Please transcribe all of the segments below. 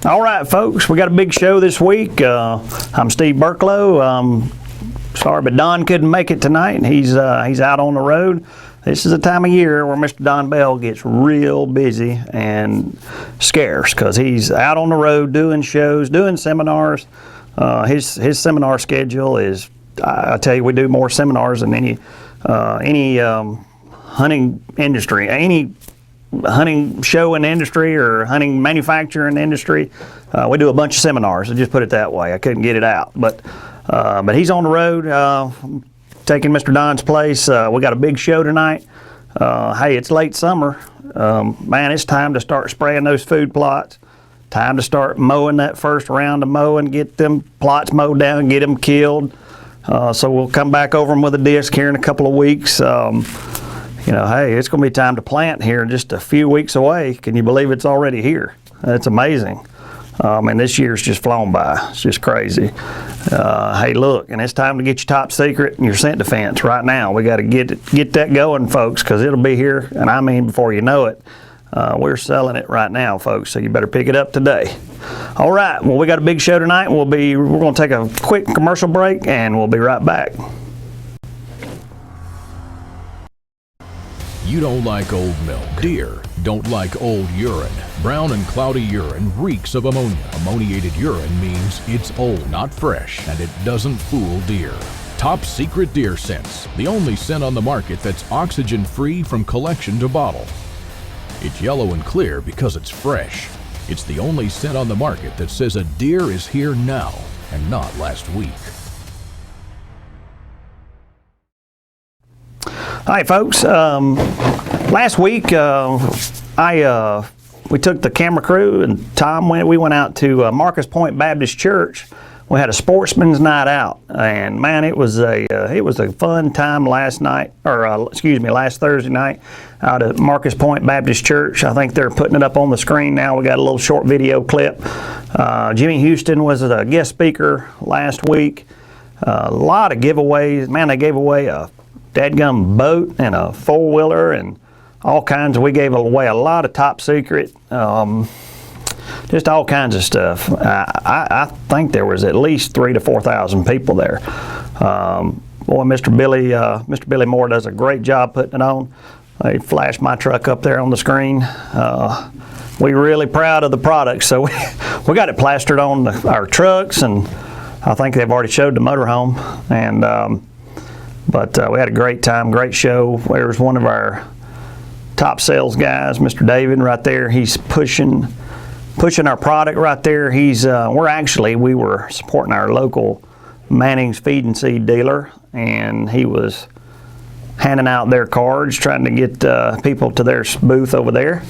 All right, folks, we got a big show this week. I'm Steve Burklow. Sorry, but Don couldn't make it tonight, and he's out on the road. This is a time of year where Mr. Don Bell gets real busy and scarce because he's out on the road doing shows, doing seminars. His seminar schedule is, I tell you, we do more seminars than any hunting industry, any hunting show in the industry or hunting manufacturing industry. We do a bunch of seminars, so just put it that way. I couldn't get it out, but he's on the road taking Mr. Don's place. We got a big show tonight. Hey, it's late summer. Man, it's time to start spraying those food plots. Time to start mowing that first round of mowing, get them plots mowed down, get them killed. So we'll come back over them with a disc here in a couple of weeks. Hey, it's going to be time to plant here in just a few weeks away. Can you believe it's already here? That's amazing. And this year's just flown by. It's just crazy. Hey, look, and it's time to get your top secret and your scent defense right now. We got to get that going, folks, because it'll be here, and I mean before you know it. We're selling it right now, folks, so you better pick it up today. All right, well, we got a big show tonight. We're going to take a quick commercial break, and we'll be right back. You don't like old milk. Deer don't like old urine. Brown and cloudy urine reeks of ammonia. Ammoniated urine means it's old, not fresh, and it doesn't fool deer. Top Secret Deer Scents, the only scent on the market that's oxygen-free from collection to bottle. It's yellow and clear because it's fresh. It's the only scent on the market that says a deer is here now and not last week. Hi, folks. Last week, we took the camera crew and Tom we went out to Marcus Point Baptist Church. We had a sportsman's night out, and man, it was a fun time last Thursday night out at Marcus Point Baptist Church. I think they're putting it up on the screen now. We got a little short video clip. Jimmy Houston was a guest speaker last week. A lot of giveaways. Man, they gave away a dadgum boat and a four-wheeler and all kinds. We gave away a lot of top secret, just all kinds of stuff. I think there was at least 3,000 to 4,000 people there. Boy, Mr. Billy Moore does a great job putting it on. They flashed my truck up there on the screen. We're really proud of the product, so we got it plastered on our trucks, and I think they've already showed the motorhome. But we had a great time, great show. There's one of our top sales guys, Mr. David, right there. He's pushing our product right there. We were supporting our local Manning's Feed and Seed dealer, and he was handing out their cards, trying to get people to their booth over there.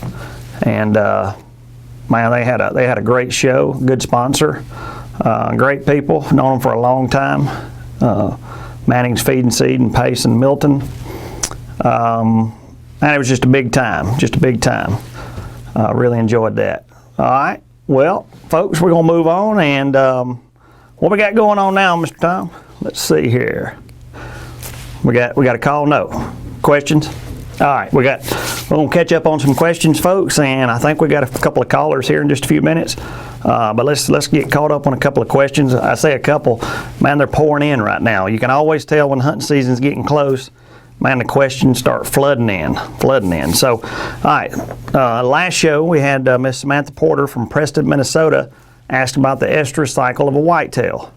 And man, they had a great show, good sponsor, great people, known them for a long time. Manning's Feed and Seed and Pace and Milton. And it was just a big time, really enjoyed that. All right, well, folks, we're going to move on, and what we got going on now, Mr. Tom? Let's see here. We got a call? No. Questions? All right, we're going to catch up on some questions, folks, and I think we got a couple of callers here in just a few minutes. But let's get caught up on a couple of questions. I say a couple, man, they're pouring in right now. You can always tell when hunting season's getting close. Man, the questions start flooding in. So, all right, last show we had Miss Samantha Porter from Preston, Minnesota, asked about the estrus cycle of a whitetail.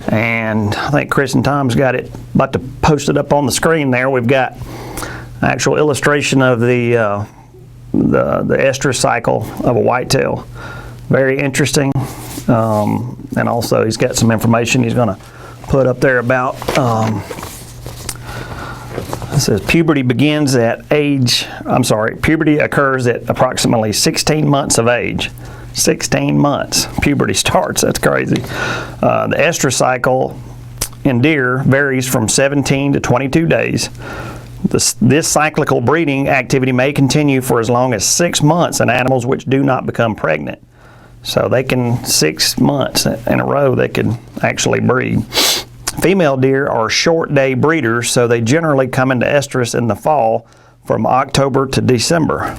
And I think Chris and Tom's got it, about to post it up on the screen there. We've got actual illustration of the estrus cycle of a whitetail. Very interesting, and also he's got some information he's going to put up there about. It says puberty occurs at approximately 16 months of age. 16 months, puberty starts. That's crazy. The estrus cycle in deer varies from 17 to 22 days. This cyclical breeding activity may continue for as long as 6 months in animals which do not become pregnant. So they can, 6 months in a row, they can actually breed. Female deer are short day breeders, so they generally come into estrus in the fall from October to December.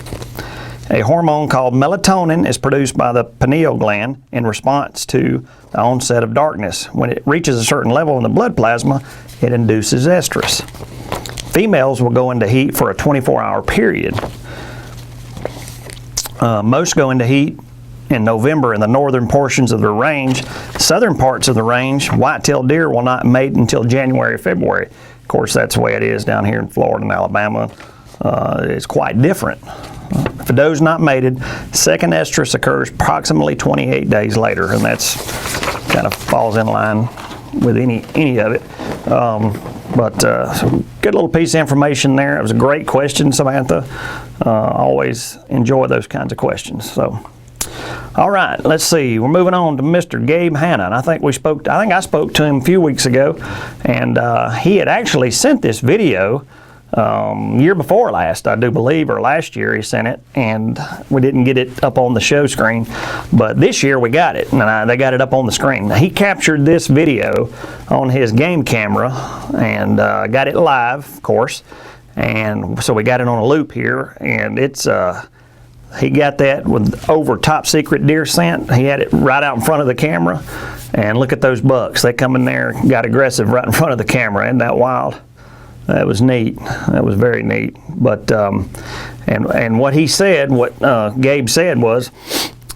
A hormone called melatonin is produced by the pineal gland in response to the onset of darkness. When it reaches a certain level in the blood plasma, it induces estrus. Females will go into heat for a 24-hour period. Most go into heat in November in the northern portions of the range. Southern parts of the range, white-tailed deer will not mate until January or February. Of course, that's the way it is down here in Florida and Alabama. It's quite different. If a doe's not mated, second estrus occurs approximately 28 days later, and that's kind of falls in line with any of it. Good little piece of information there. It was a great question, Samantha. Always enjoy those kinds of questions. So, all right, let's see. We're moving on to Mr. Gabe Hanna. And I think I spoke to him a few weeks ago, and he had actually sent this video year before last, I do believe, or last year he sent it, and we didn't get it up on the show screen. But this year we got it, and they got it up on the screen. Now, he captured this video on his game camera and got it live, of course. And so we got it on a loop here, and it's he got that with over top secret deer scent. He had it right out in front of the camera, and look at those bucks. They come in there, got aggressive right in front of the camera. Isn't that wild? That was neat. That was very neat. But and what he said, what Gabe said was,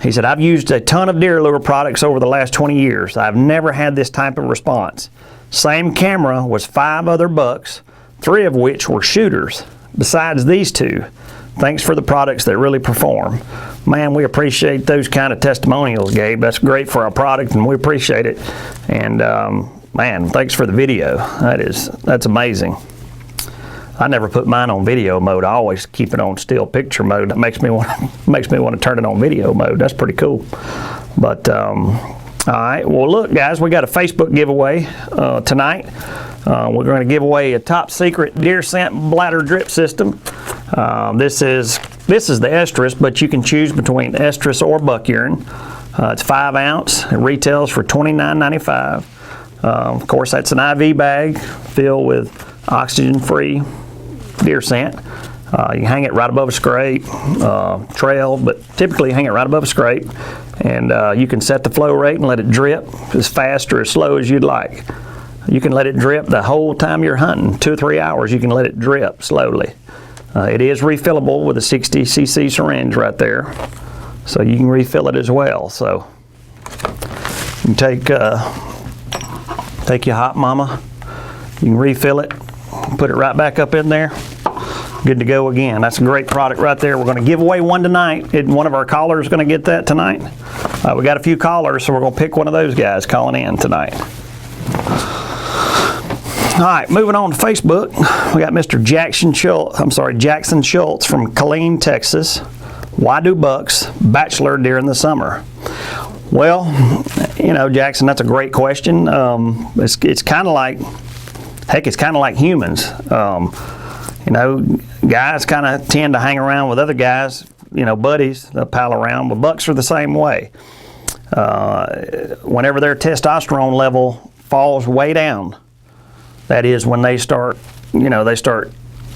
he said, I've used a ton of deer lure products over the last 20 years. I've never had this type of response. Same camera was 5 other bucks, 3 of which were shooters, besides these 2. Thanks for the products that really perform. Man, we appreciate those kind of testimonials, Gabe. That's great for our product, and we appreciate it. And man, thanks for the video. That's amazing. I never put mine on video mode. I always keep it on still picture mode. That makes me want to turn it on video mode. That's pretty cool. But all right. Well, look, guys, we got a Facebook giveaway tonight. We're going to give away a top secret deer scent bladder drip system. This is the estrus, but you can choose between estrus or buck urine. It's 5 ounce. It retails for $29.95. Of course, that's an IV bag filled with oxygen-free deer scent. You can hang it right above a scrape, trail, but typically you hang it right above a scrape, and you can set the flow rate and let it drip as fast or as slow as you'd like. You can let it drip the whole time you're hunting, 2 or 3 hours. You can let it drip slowly. It is refillable with a 60 cc syringe right there, so you can refill it as well. So you can take your hot mama, you can refill it, put it right back up in there, good to go again. That's a great product right there. We're going to give away one tonight. One of our callers is going to get that tonight. We got a few callers, so we're going to pick one of those guys calling in tonight. All right, moving on to Facebook, we got Mr. Jackson Schultz from Killeen, Texas. Why do bucks bachelor during the summer? Well, Jackson, that's a great question. It's kind of like, heck, it's kind of like humans. Guys kind of tend to hang around with other guys, buddies, they'll pal around. But bucks are the same way. Whenever their testosterone level falls way down, that is when they start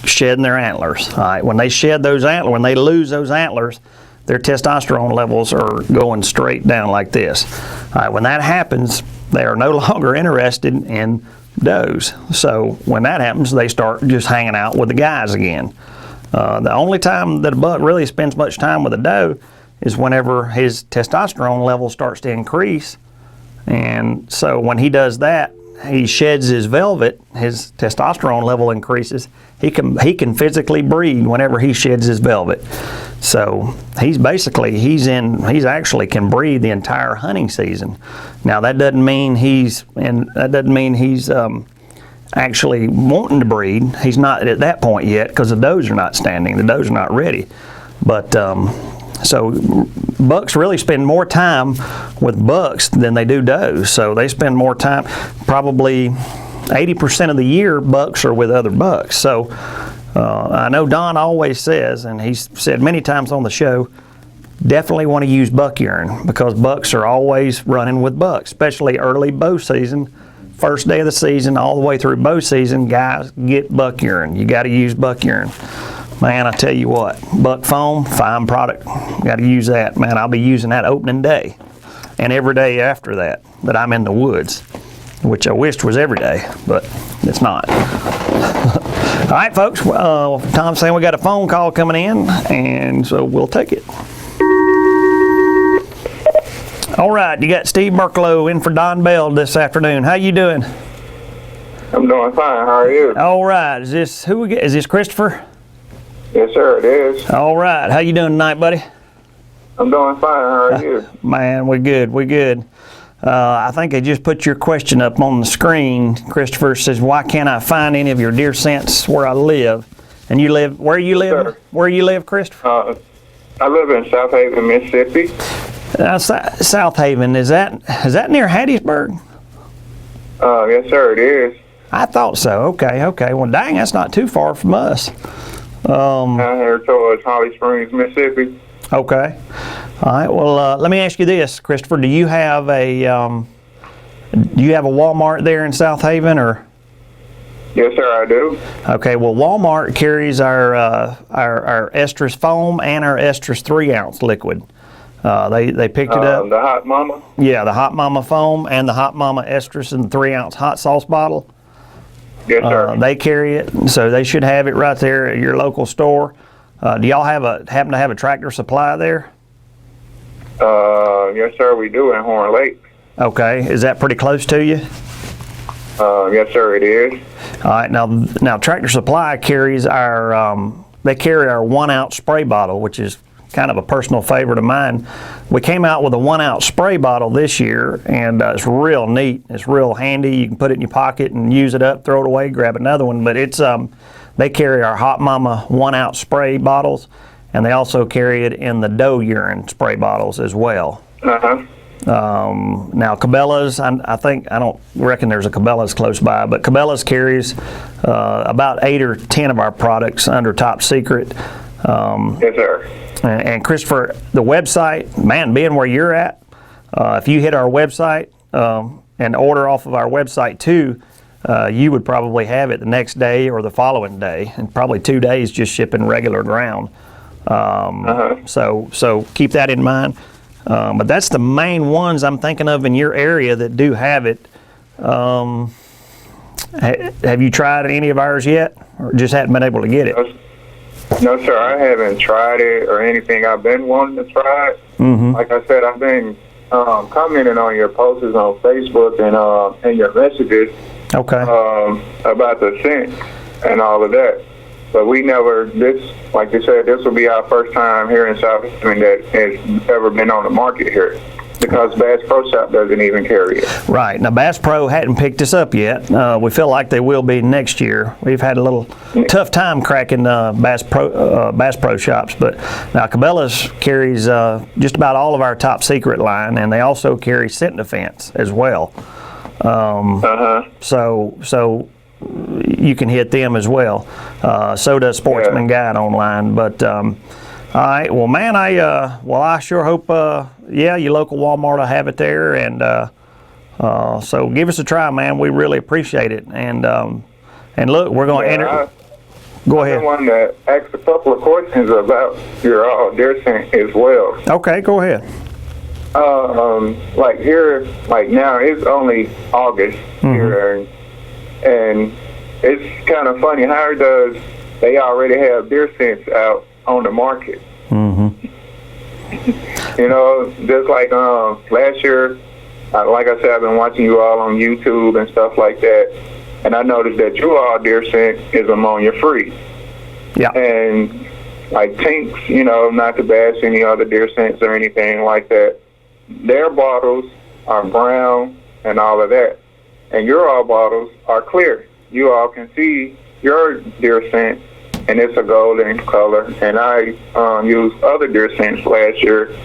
shedding their antlers. All right, when they shed those antlers, when they lose those antlers, their testosterone levels are going straight down like this. All right, when that happens, they are no longer interested in does. So when that happens, they start just hanging out with the guys again. The only time that a buck really spends much time with a doe is whenever his testosterone level starts to increase. And so when he does that, he sheds his velvet, his testosterone level increases. He can physically breed whenever he sheds his velvet. So he actually can breed the entire hunting season. Now that doesn't mean he's actually wanting to breed. He's not at that point yet because the does are not standing. The does are not ready. But so bucks really spend more time with bucks than they do does. So they spend more time, probably 80% of the year bucks are with other bucks. So I know Don always says, and he's said many times on the show, definitely want to use buck urine because bucks are always running with bucks, especially early bow season. First day of the season all the way through bow season, guys, get buck urine. You got to use buck urine. Man, I tell you what, Buck Foam, fine product. Got to use that. Man, I'll be using that opening day and every day after that I'm in the woods, which I wished was every day, but it's not. All right, folks, Tom's saying we got a phone call coming in, and so we'll take it. All right, you got Steve Merklow in for Don Bell this afternoon. How you doing? I'm doing fine. How are you? All right, is this Christopher? Yes, sir, it is. All right, how you doing tonight, buddy? I'm doing fine. How are you? Man, we're good. I think I just put your question up on the screen. Christopher says, why can't I find any of your deer scents where I live? And you live, where you live? Sir. Where you live, Christopher? I live in South Haven, Mississippi. South Haven, is that near Hattiesburg? Yes, sir, it is. I thought so. Okay. Well, dang, that's not too far from us. Down here towards Holly Springs, Mississippi. Okay. All right. Well, let me ask you this, Christopher. Do you have a Walmart there in South Haven, or? Yes, sir, I do. Okay. Well, Walmart carries our estrus foam and our estrus 3-ounce liquid. They picked it up. The Hot Mama? Yeah, the Hot Mama foam and the Hot Mama estrus in the 3-ounce hot sauce bottle. Yes, sir. They carry it, so they should have it right there at your local store. Do y'all happen to have a Tractor Supply there? Yes, sir, we do in Horn Lake. Okay, is that pretty close to you? Yes, sir, it is. All right, now Tractor Supply carries they carry our 1-ounce spray bottle, which is kind of a personal favorite of mine. We came out with a 1-ounce spray bottle this year, and it's real neat. It's real handy. You can put it in your pocket and use it up, throw it away, grab another one. But it's they carry our Hot Mama 1-ounce spray bottles, and they also carry it in the doe urine spray bottles as well. Now Cabela's, I don't reckon there's a Cabela's close by, but Cabela's carries about 8 or 10 of our products under top secret. Yes, sir. And Christopher, the website, man, being where you're at, if you hit our website and order off of our website too, you would probably have it the next day or the following day, and probably 2 days just shipping regular ground. So keep that in mind. But that's the main ones I'm thinking of in your area that do have it. Have you tried any of ours yet, or just hadn't been able to get it? No, sir, I haven't tried it or anything. I've been wanting to try it. Mm-hmm. Like I said, I've been commenting on your posts on Facebook and your messages Okay. about the scent and all of that. But we never, like you said, this will be our first time here in South Haven that has ever been on the market here, because Bass Pro Shop doesn't even carry it. Right. Now, Bass Pro hadn't picked us up yet. We feel like they will be next year. We've had a little tough time cracking Bass Pro Shops, but now Cabela's carries just about all of our top secret line, and they also carry Scent Defense as well. So you can hit them as well. So does Sportsman Guide online. But all right, well, man, I sure hope your local Walmart will have it there, and so give us a try, man. We really appreciate it. And look, we're going to enter. Go ahead. I wanted to ask a couple of questions about your deer scent as well. Okay, go ahead. Like here, like now, it's only August here, and it's kind of funny. How does they already have deer scents out on the market? You know, just like last year, like I said, I've been watching you all on YouTube and stuff like that, and I noticed that you all deer scent is ammonia free. Yeah. And like Tinks, you know, not to bash any other deer scents or anything like that, their bottles are brown and all of that, and your all bottles are clear. You all can see your deer scent, and it's a golden color. And I used other deer scents last year,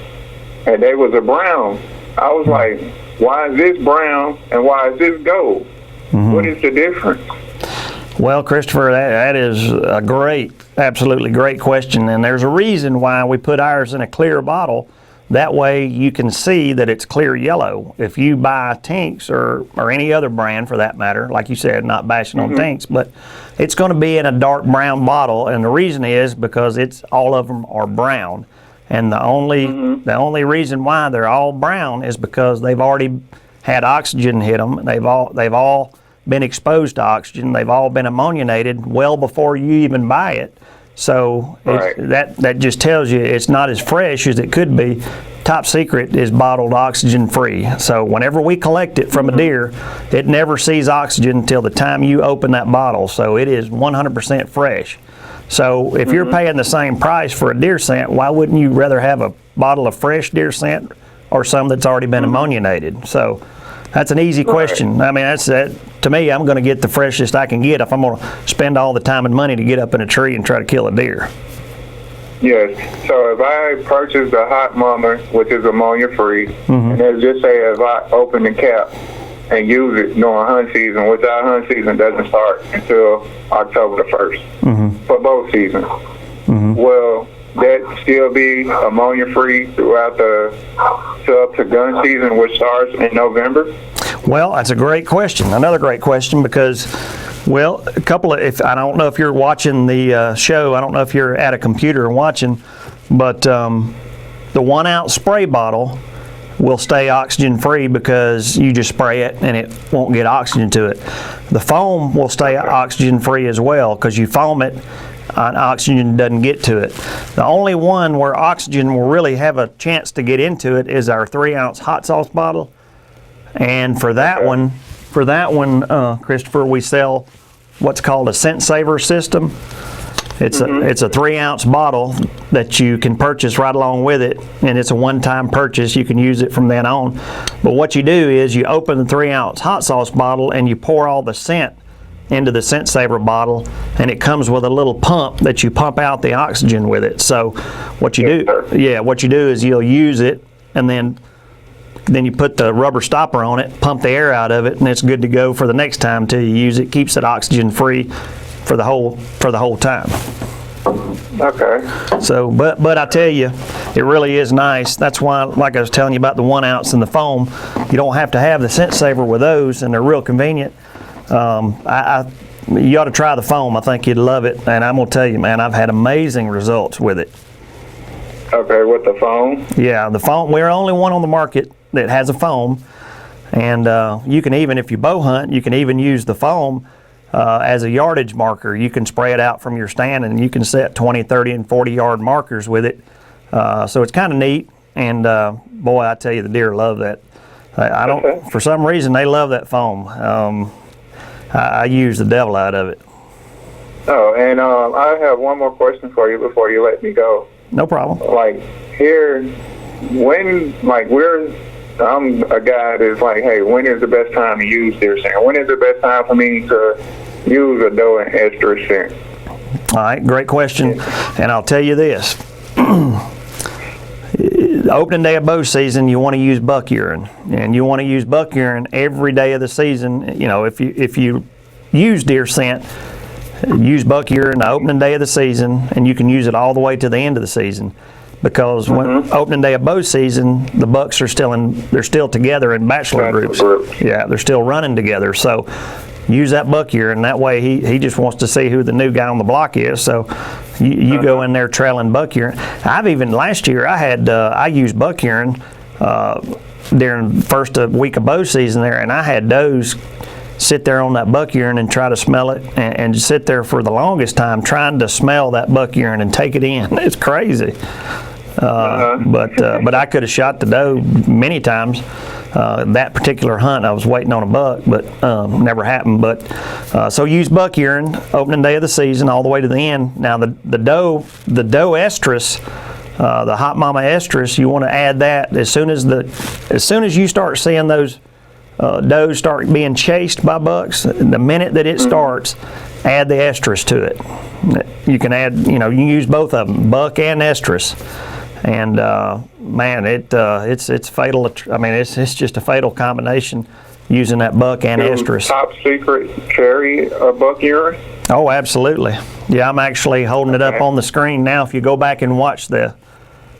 and they was a brown. I was like, why is this brown and why is this gold? What is the difference? Well, Christopher, that is a absolutely great question, and there's a reason why we put ours in a clear bottle That way you can see that it's clear yellow. If you buy Tinks or any other brand for that matter, like you said, not bashing on Tinks, but it's going to be in a dark brown bottle, and the reason is because all of them are brown. And the only reason why they're all brown is because they've already had oxygen hit them. They've all been exposed to oxygen. They've all been ammoniated well before you even buy it. So that just tells you it's not as fresh as it could be. Top Secret is bottled oxygen free. So whenever we collect it from a deer, it never sees oxygen until the time you open that bottle. So it is 100% fresh. So if you're paying the same price for a deer scent, why wouldn't you rather have a bottle of fresh deer scent or some that's already been ammoniated? So that's an easy question. I mean, to me, I'm going to get the freshest I can get if I'm going to spend all the time and money to get up in a tree and try to kill a deer. Yes. So if I purchase a Hot Mama, which is ammonia free, and let's just say if I open the cap and use it during hunt season, which our hunt season doesn't start until October the 1st for both seasons, will that still be ammonia free throughout up to gun season, which starts in November? Well, that's a great question. Another great question because, well, I don't know if you're watching the show, I don't know if you're at a computer and watching, but the 1 ounce spray bottle will stay oxygen free because you just spray it and it won't get oxygen to it. The foam will stay oxygen free as well because you foam it and oxygen doesn't get to it. The only one where oxygen will really have a chance to get into it is our 3 ounce hot sauce bottle. And for that one, Christopher, we sell what's called a scent saver system. It's a 3 ounce bottle that you can purchase right along with it, and it's a one-time purchase. You can use it from then on. But what you do is you open the 3 ounce hot sauce bottle and you pour all the scent into the scent saver bottle, and it comes with a little pump that you pump out the oxygen with it. So what you do is you'll use it, and then you put the rubber stopper on it, pump the air out of it, and it's good to go for the next time till you use it. Keeps it oxygen free for the whole time. Okay. So, but I tell you, it really is nice. That's why, like I was telling you about the 1 ounce and the foam, you don't have to have the scent saver with those, and they're real convenient. You ought to try the foam. I think you'd love it, and I'm gonna tell you, man, I've had amazing results with it. Okay, with the foam? Yeah, the foam. We're the only one on the market that has a foam, and you can even, if you bow hunt, you can even use the foam as a yardage marker. You can spray it out from your stand, and you can set 20, 30, and 40 yard markers with it. So it's kind of neat, and boy, I tell you, the deer love that. I don't, for some reason, they love that foam. I use the devil out of it. Oh, and I have one more question for you before you let me go. No problem. Like here, I'm a guy that's like, hey, when is the best time to use deer scent? When is the best time for me to use a doe and estrus scent? All right, great question. And I'll tell you this. Opening day of bow season, you want to use buck urine, and you want to use buck urine every day of the season. You know, if you use deer scent, use buck urine the opening day of the season, and you can use it all the way to the end of the season. Because when opening day of bow season, the bucks are they're still together in bachelor groups. Yeah, they're still running together. So use that buck urine. That way he just wants to see who the new guy on the block is. So you go in there trailing buck urine. Last year I used buck urine during the first week of bow season there, and I had does sit there on that buck urine and try to smell it, and sit there for the longest time trying to smell that buck urine and take it in. It's crazy. But I could have shot the doe many times. That particular hunt, I was waiting on a buck, but never happened. But so use buck urine opening day of the season all the way to the end. Now the doe estrus, the Hot Mama estrus, you want to add that as soon as you start seeing those does start being chased by bucks. The minute that it starts, add the estrus to it. You can add, you can use both of them, buck and estrus. And man, it's fatal. I mean, it's just a fatal combination using that buck and estrus. Top Secret carry a buck urine? Oh, absolutely. Yeah, I'm actually holding it up on the screen now. If you go back and watch the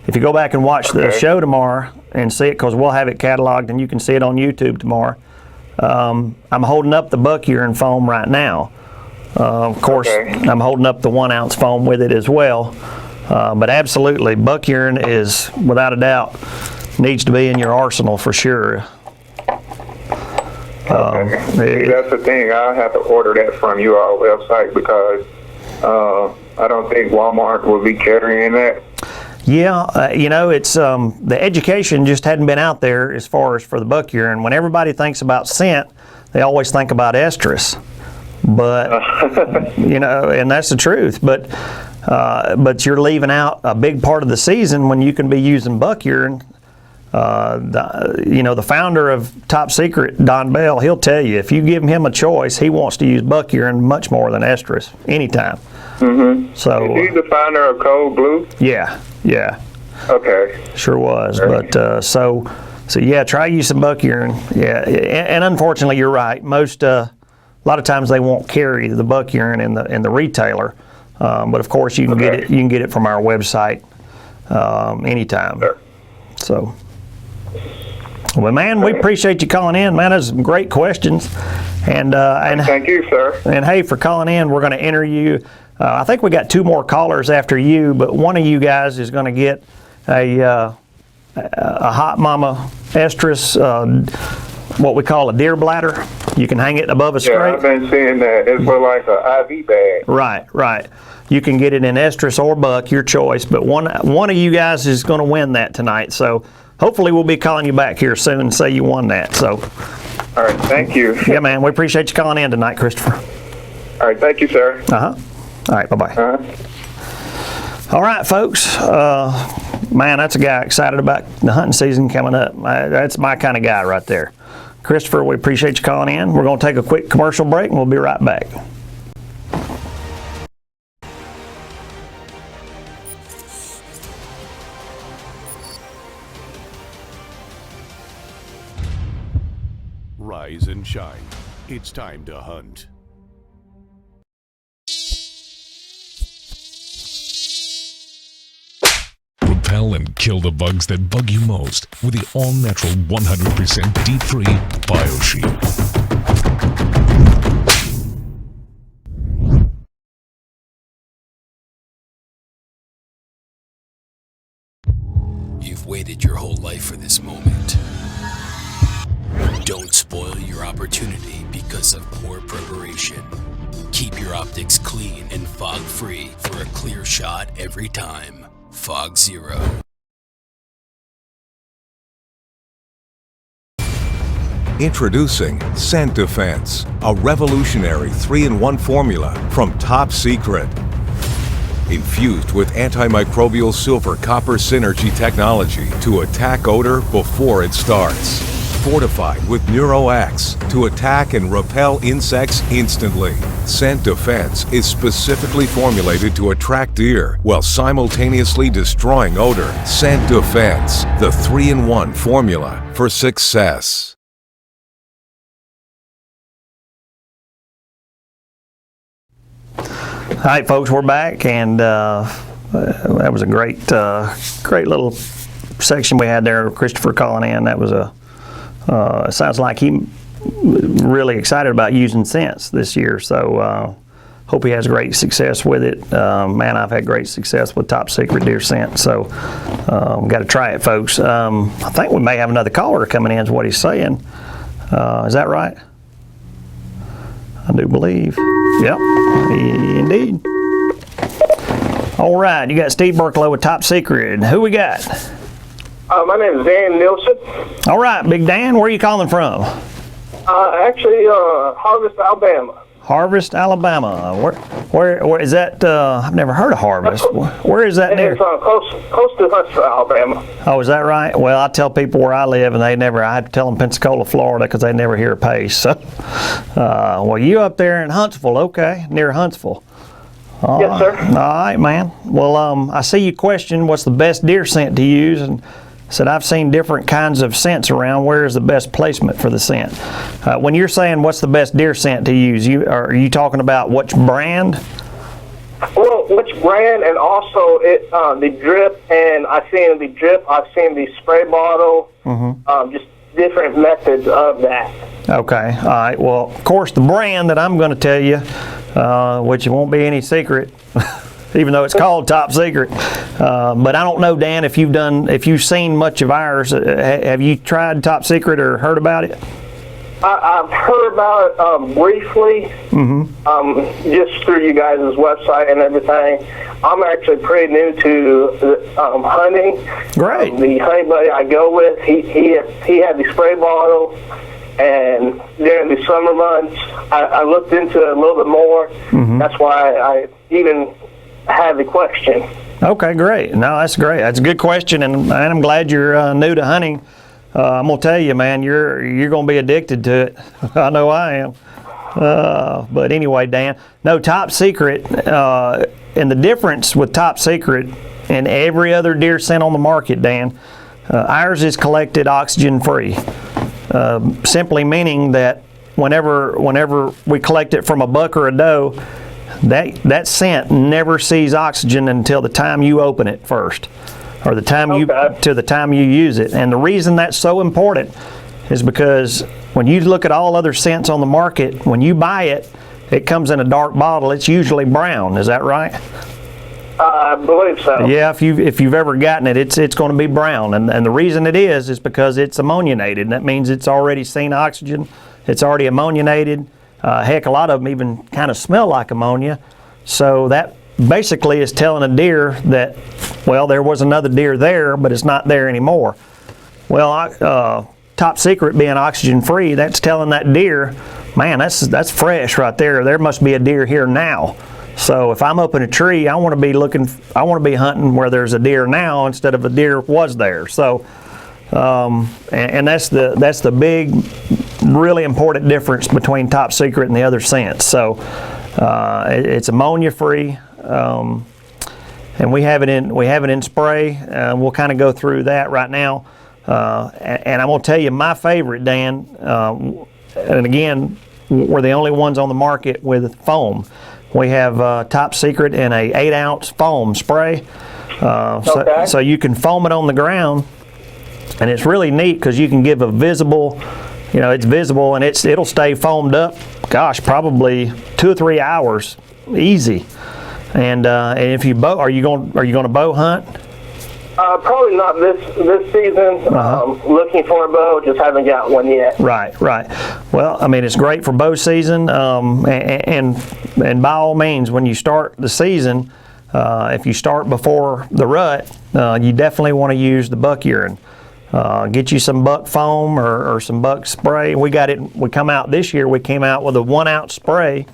if you go back and watch the Okay. show tomorrow and see it, because we'll have it cataloged and you can see it on YouTube tomorrow. I'm holding up the buck urine foam right now. Of course, Okay. I'm holding up the 1 ounce foam with it as well. But absolutely, buck urine is, without a doubt, needs to be in your arsenal for sure. See, that's the thing. I'll have to order that from you all website because I don't think Walmart will be carrying that. Yeah, you know, it's the education just hadn't been out there as far as for the buck urine. When everybody thinks about scent, they always think about estrus. But you know, and that's the truth. But you're leaving out a big part of the season when you can be using buck urine. The founder of Top Secret, Don Bell, he'll tell you if you give him a choice, he wants to use buck urine much more than estrus anytime. Mm-hmm. So Is he the founder of Cold Blue? yeah. Okay. Sure was, but so yeah, try using buck urine. Yeah, and unfortunately, you're right. Most a lot of times they won't carry the buck urine in the retailer, but of course you can get it. You can get it from our website anytime. Sure. So, well, man, we appreciate you calling in, man. Those are some great questions, and Thank you, sir. and hey, for calling in, we're going to enter you. I think we got 2 more callers after you, but one of you guys is going to get a Hot Mama estrus, what we call a deer bladder. You can hang it above a Yeah, scrape. I've been seeing that. It's for like an IV bag. Right. You can get it in estrus or buck, your choice. But one of you guys is going to win that tonight. So hopefully we'll be calling you back here soon and say you won that. So All right, thank you. yeah, man, we appreciate you calling in tonight, Christopher. All right, thank you, sir. All right, bye-bye. All right, folks. Man, that's a guy excited about the hunting season coming up. That's my kind of guy right there. Christopher, we appreciate you calling in. We're going to take a quick commercial break, and we'll be right back. Rise and shine. It's time to hunt. Repel and kill the bugs that bug you most with the all-natural 100% deep-free BioShield. You've waited your whole life for this moment. Don't spoil your opportunity because of poor preparation. Keep your optics clean and fog-free for a clear shot every time. Fog Zero. Introducing Scent Defense, a revolutionary 3-in-1 formula from Top Secret. Infused with antimicrobial silver copper synergy technology to attack odor before it starts. Fortified with NeuroX to attack and repel insects instantly. Scent Defense is specifically formulated to attract deer while simultaneously destroying odor. Scent Defense, the 3-in-1 formula for success. All right, folks, we're back, and that was a great little section we had there. Christopher calling in. That was it sounds like he really excited about using scents this year. So hope he has great success with it. Man, I've had great success with Top Secret deer scent. So got to try it, folks. I think we may have another caller coming in. Is what he's saying. Is that right? I do believe. Yep, indeed. All right, you got Steve Burklow with Top Secret. Who we got? My name is Dan Nielsen. All right, Big Dan, where are you calling from? Actually, Harvest, Alabama. Harvest, Alabama. Where is that? I've never heard of Harvest. Where is that near? It's close to Huntsville, Alabama. Oh, is that right? Well, I tell people where I live, and I have to tell them Pensacola, Florida, because they never hear a pace. So, well, you up there in Huntsville, okay, near Huntsville. Yes, sir. All right, man. Well, I see you question what's the best deer scent to use, and said I've seen different kinds of scents around. Where is the best placement for the scent? When you're saying what's the best deer scent to use, are you talking about which brand? Well, which brand, and also the drip, and I've seen the drip, I've seen the spray bottle, just different methods of that. Okay, all right. Well, of course, the brand that I'm going to tell you, which it won't be any secret, even though it's called Top Secret. But I don't know, Dan, if you've seen much of ours. Have you tried Top Secret or heard about it? I've heard about it briefly, just through you guys' website and everything. I'm actually pretty new to hunting. Great. The honey buddy I go with, he had the spray bottle, and during the summer months, I looked into it a little bit more. That's why I even had the question. Okay, great. No, that's great. That's a good question, and I'm glad you're new to hunting. I'm gonna tell you, man, you're gonna be addicted to it. I know I am. But anyway, Dan, no, Top Secret, and the difference with Top Secret and every other deer scent on the market, Dan, ours is collected oxygen free. Simply meaning that whenever we collect it from a buck or a doe, that scent never sees oxygen until the time you open it first, or the time you use it. And the reason that's so important is because when you look at all other scents on the market, when you buy it, it comes in a dark bottle. It's usually brown. Is that right? I believe so. Yeah, if you've ever gotten it, it's going to be brown. And the reason it is because it's ammoniated. And that means it's already seen oxygen. It's already ammoniated. Heck, a lot of them even kind of smell like ammonia. So that basically is telling a deer that, well, there was another deer there, but it's not there anymore. Well, Top Secret being oxygen free, that's telling that deer, man, that's fresh right there. There must be a deer here now. So if I'm up in a tree, I want to be hunting where there's a deer now instead of a deer was there. So, and that's the big, really important difference between Top Secret and the other scents. So it's ammonia free, and we have it in spray. We'll kind of go through that right now. And I'm going to tell you my favorite, Dan. And again, we're the only ones on the market with foam. We have Top Secret in a 8-ounce foam spray, so you can foam it on the ground, and it's really neat because you can give a visible, it's visible and it'll stay foamed up. Gosh, probably 2 or 3 hours, easy. And if you bow, are you going to bow hunt? Probably not this season. Looking for a bow, just haven't got one yet. Right. Well, I mean, it's great for bow season, and by all means, when you start the season, if you start before the rut, you definitely want to use the buck urine. Get you some buck foam or some buck spray. We come out this year. We came out with a 1-ounce spray.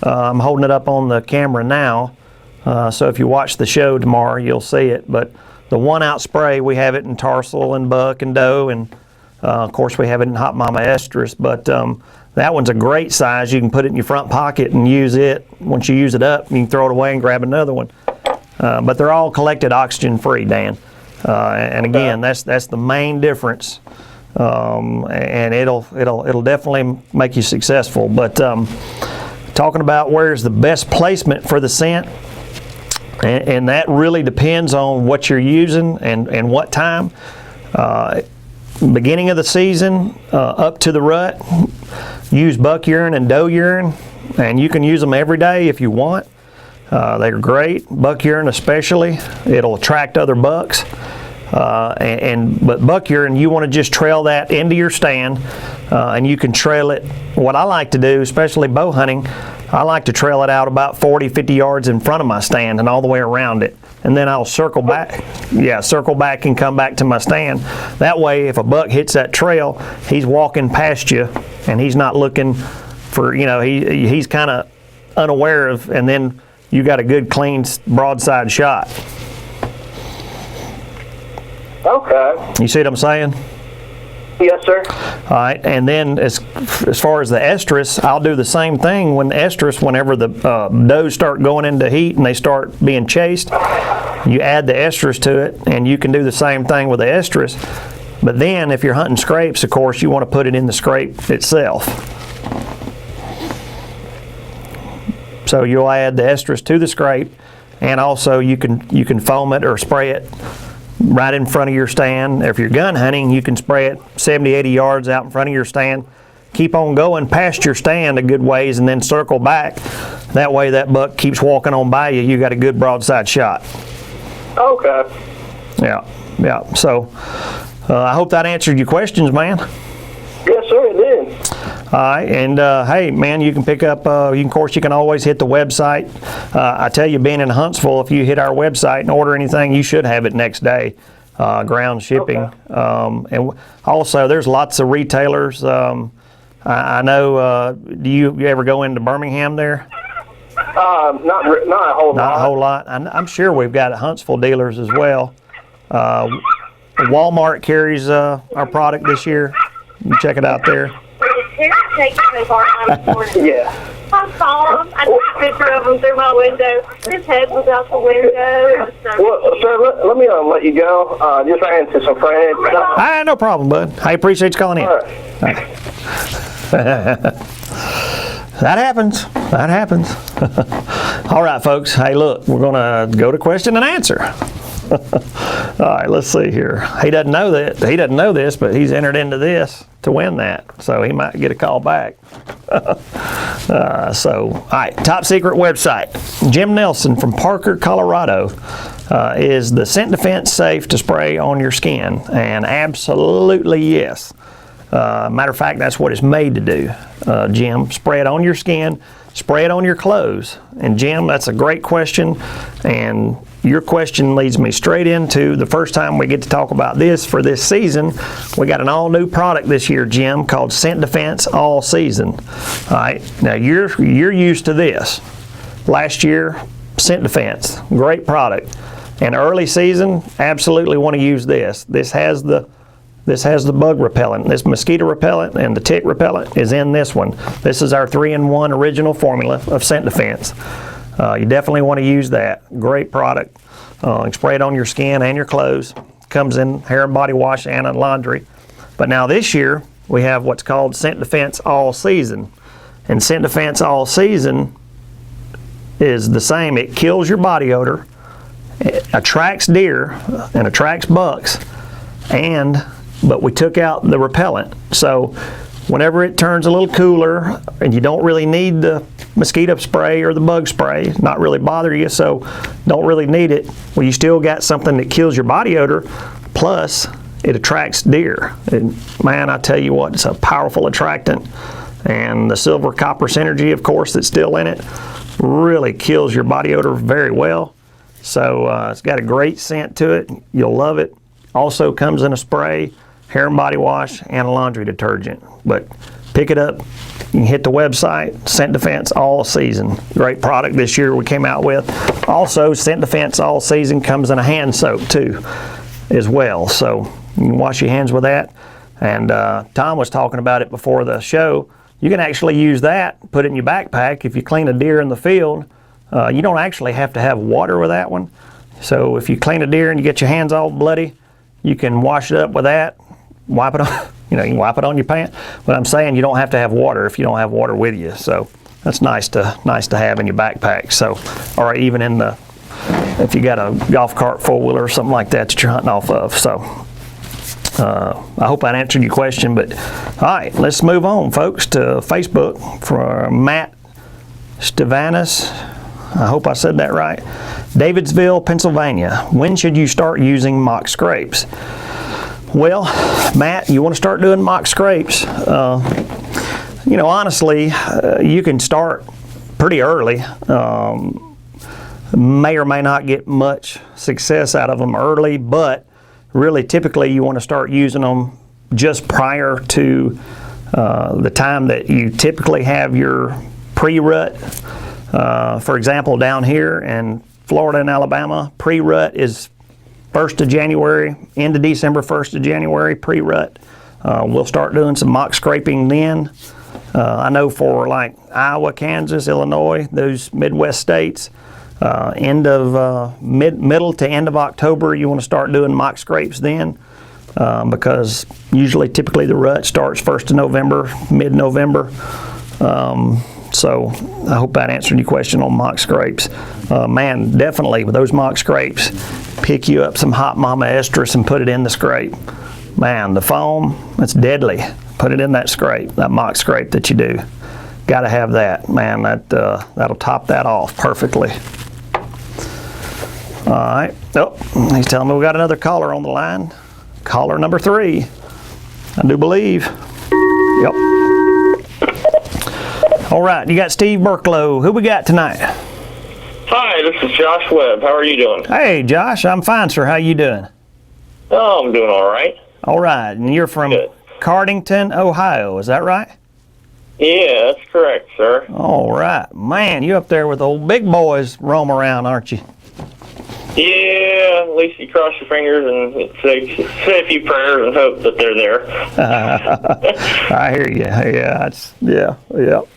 I'm holding it up on the camera now, so if you watch the show tomorrow, you'll see it. But the 1-ounce spray, we have it in tarsal and buck and doe, and of course we have it in Hot Mama estrus. But that one's a great size. You can put it in your front pocket and use it. Once you use it up, you can throw it away and grab another one. But they're all collected oxygen free, Dan. And again, that's the main difference, and it'll definitely make you successful. But talking about where's the best placement for the scent, and that really depends on what you're using and what time. Beginning of the season up to the rut, use buck urine and doe urine, and you can use them every day if you want. They're great, buck urine especially. It'll attract other bucks. But buck urine, you want to just trail that into your stand, and you can trail it. What I like to do, especially bow hunting, I like to trail it out about 40, 50 yards in front of my stand and all the way around it. And then I'll circle back and come back to my stand. That way, if a buck hits that trail, he's walking past you and he's not looking for, he's kind of unaware of, and then you got a good, clean, broadside shot. Okay. You see what I'm saying? Yes, sir. All right, and then as far as the estrus, I'll do the same thing when whenever the does start going into heat and they start being chased, you add the estrus to it, and you can do the same thing with the estrus. But then if you're hunting scrapes, of course, you want to put it in the scrape itself. So you'll add the estrus to the scrape, and also you can foam it or spray it right in front of your stand. If you're gun hunting, you can spray it 70, 80 yards out in front of your stand. Keep on going past your stand a good ways and then circle back. That way that buck keeps walking on by you. You got a good broadside shot. Okay. Yeah. So I hope that answered your questions, man. Yes, sir, it did. All right, and hey, man, you can pick up. Of course, you can always hit the website. I tell you, being in Huntsville, if you hit our website and order anything, you should have it next day, ground shipping. Okay. And also, there's lots of retailers. I know. Do you ever go into Birmingham there? Not a whole lot. Not a whole lot. I'm sure we've got Huntsville dealers as well. Walmart carries our product this year. You can check it out there. Yeah. I saw him. I took a picture of him through my window. His head was out the window. Well, sir, let me let you go. Just ran into some friends. No problem, bud. I appreciate you calling in. All right. That happens. All right, folks. Hey, look, we're going to go to question and answer. All right, let's see here. He doesn't know this, but he's entered into this to win that, so he might get a call back. All right, top secret website. Jim Nelson from Parker, Colorado. Is the Scent Defense safe to spray on your skin? And absolutely yes. Matter of fact, that's what it's made to do. Jim, spray it on your skin, spray it on your clothes. And Jim, that's a great question, and your question leads me straight into the first time we get to talk about this for this season. We got an all-new product this year, Jim, called Scent Defense All Season. All right, now you're used to this. Last year, Scent Defense, great product. And early season, absolutely want to use this. This has the bug repellent. This mosquito repellent and the tick repellent is in this one. This is our 3-in-1 original formula of Scent Defense. You definitely want to use that. Great product. Spray it on your skin and your clothes. Comes in hair and body wash and in laundry. But now this year, we have what's called Scent Defense All Season. And Scent Defense All Season is the same. It kills your body odor, it attracts deer, and attracts bucks, but we took out the repellent. So whenever it turns a little cooler and you don't really need the mosquito spray or the bug spray, not really bother you, so don't really need it, well, you still got something that kills your body odor, plus it attracts deer. And man, I tell you what, it's a powerful attractant. And the silver copper synergy, of course, that's still in it, really kills your body odor very well. So it's got a great scent to it. You'll love it. Also comes in a spray, hair and body wash, and a laundry detergent. But pick it up. You can hit the website, Scent Defense All Season. Great product this year we came out with. Also, Scent Defense All Season comes in a hand soap too, as well. So you can wash your hands with that. And Tom was talking about it before the show. You can actually use that, put it in your backpack. If you clean a deer in the field, you don't actually have to have water with that one. So if you clean a deer and you get your hands all bloody, you can wash it up with that, wipe it on, you can wipe it on your pants. But I'm saying you don't have to have water if you don't have water with you. So that's nice to have in your backpack. So, or even in if you got a golf cart, four-wheeler or something like that you're hunting off of. So I hope that answered your question. But all right, let's move on, folks, to Facebook for Matt Stevanis. I hope I said that right. Davidsville, Pennsylvania. When should you start using mock scrapes? Well, Matt, you want to start doing mock scrapes. Honestly, you can start pretty early. May or may not get much success out of them early, but really typically you want to start using them just prior to the time that you typically have your pre-rut. For example, down here in Florida and Alabama, pre-rut is 1st of January, end of December, 1st of January, pre-rut. We'll start doing some mock scraping then. I know for like Iowa, Kansas, Illinois, those Midwest states, middle to end of October, you want to start doing mock scrapes then, because typically the rut starts 1st of November, mid-November. So I hope that answered your question on mock scrapes. Man, definitely with those mock scrapes, pick you up some hot mama estrus and put it in the scrape. Man, the foam, it's deadly. Put it in that scrape, that mock scrape that you do. Got to have that. Man, that'll top that off perfectly. All right. Oh, he's telling me we got another caller on the line. Caller number 3, I do believe. Yep. All right, you got Steve Burklow. Who we got tonight? Hi, this is Josh Webb. How are you doing? Hey, Josh, I'm fine, sir. How you doing? Oh, I'm doing all right. All right, and you're from Good. Cardington, Ohio, is that right? Yeah, that's correct, sir. All right. Man, you up there with the old big boys roam around, aren't you? Yeah, at least you cross your fingers and say a few prayers and hope that they're there. I hear you. Yeah,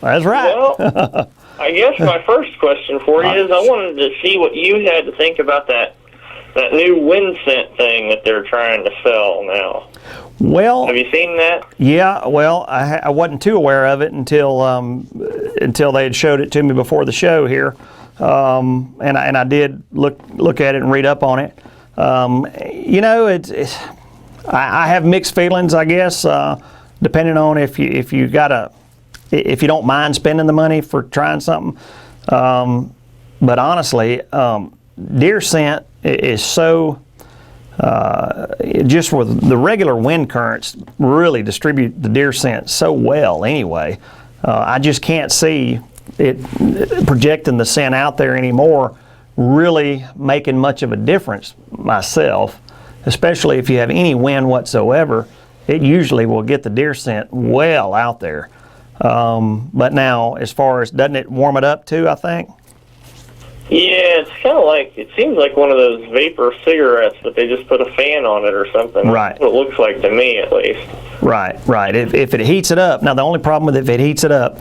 that's right. Well, I guess my first question for you is I wanted to see what you had to think about that new wind scent thing that they're trying to sell now. Well, have you seen that? Yeah, well, I wasn't too aware of it until they had showed it to me before the show here, and I did look at it and read up on it. You know, I have mixed feelings, I guess, depending on if you don't mind spending the money for trying something. But honestly, deer scent is so. Just with the regular wind currents really distribute the deer scent so well anyway. I just can't see it projecting the scent out there anymore really making much of a difference myself, especially if you have any wind whatsoever. It usually will get the deer scent well out there. But now, as far as, doesn't it warm it up too, I think? Yeah, it's kind of like, it seems like one of those vapor cigarettes that they just put a fan on it or something. Right. That's what it looks like to me, at least. Right. If it heats it up, now the only problem with if it heats it up,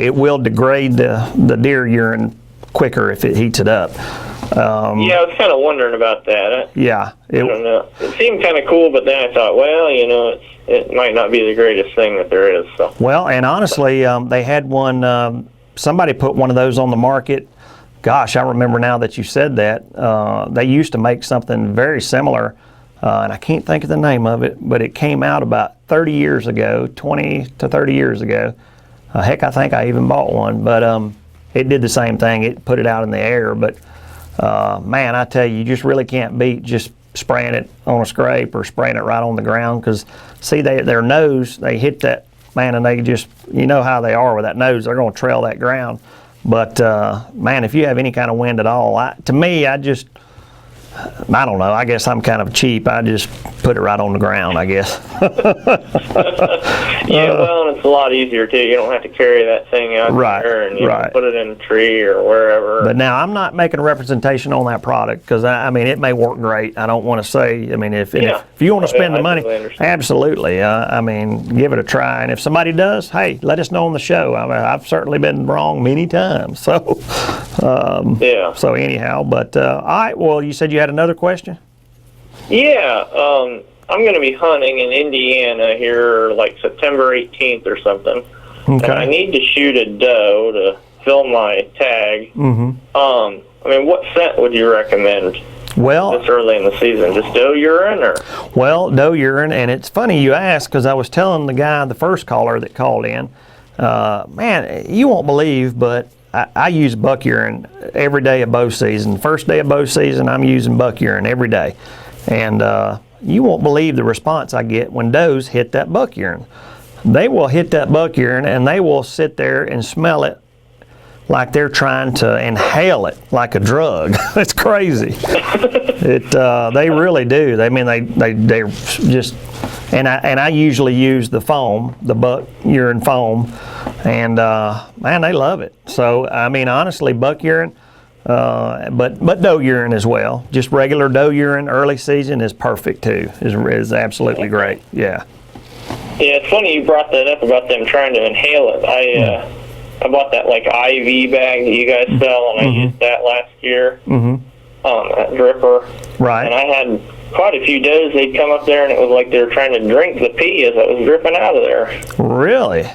it will degrade the deer urine quicker if it heats it up. Yeah, I was kind of wondering about that. Yeah. I don't know. It seemed kind of cool, but then I thought, well, you know, it might not be the greatest thing that there is. So. Well, and honestly, they had one, somebody put one of those on the market. Gosh, I remember now that you said that. They used to make something very similar, and I can't think of the name of it, but it came out about 30 years ago, 20 to 30 years ago. Heck, I think I even bought one, but it did the same thing. It put it out in the air, but man, I tell you just really can't beat just spraying it on a scrape or spraying it right on the ground, because see, their nose, they hit that, man, and they just, you know how they are with that nose, they're going to trail that ground. But man, if you have any kind of wind at all, to me, I don't know. I guess I'm kind of cheap. I just put it right on the ground, I guess. Yeah, well, and it's a lot easier too. You don't have to carry that thing out there, and you can put it in a tree or wherever. But now I'm not making a representation on that product, because I mean, it may work great. I don't want to say. I mean, if you want to spend the money, absolutely. I mean, give it a try. And if somebody does, hey, let us know on the show. I mean, I've certainly been wrong many times. So yeah. So anyhow, but all right. Well, you said you had another question? Yeah, I'm going to be hunting in Indiana here like September 18th or something. Okay. And I need to shoot a doe to fill my tag. Mm-hmm. I mean, what scent would you recommend this early in the season? Just doe urine? Or? Well, doe urine, and it's funny you ask, because I was telling the guy, the first caller that called in, man, you won't believe, but I use buck urine every day of bow season. First day of bow season, I'm using buck urine every day. And you won't believe the response I get when does hit that buck urine. They will hit that buck urine and they will sit there and smell it like they're trying to inhale it like a drug. It's crazy. They really do. I mean, they're just, and I usually use the foam, the buck urine foam, and man, they love it. So I mean, honestly, buck urine, but doe urine as well. Just regular doe urine early season is perfect too. Is absolutely great. Yeah. Yeah, it's funny you brought that up about them trying to inhale it. I bought that like IV bag that you guys sell, and I used that last year. That dripper. Right. And I had quite a few does. They'd come up there, and it was like they were trying to drink the pee as it was dripping out of there. Really?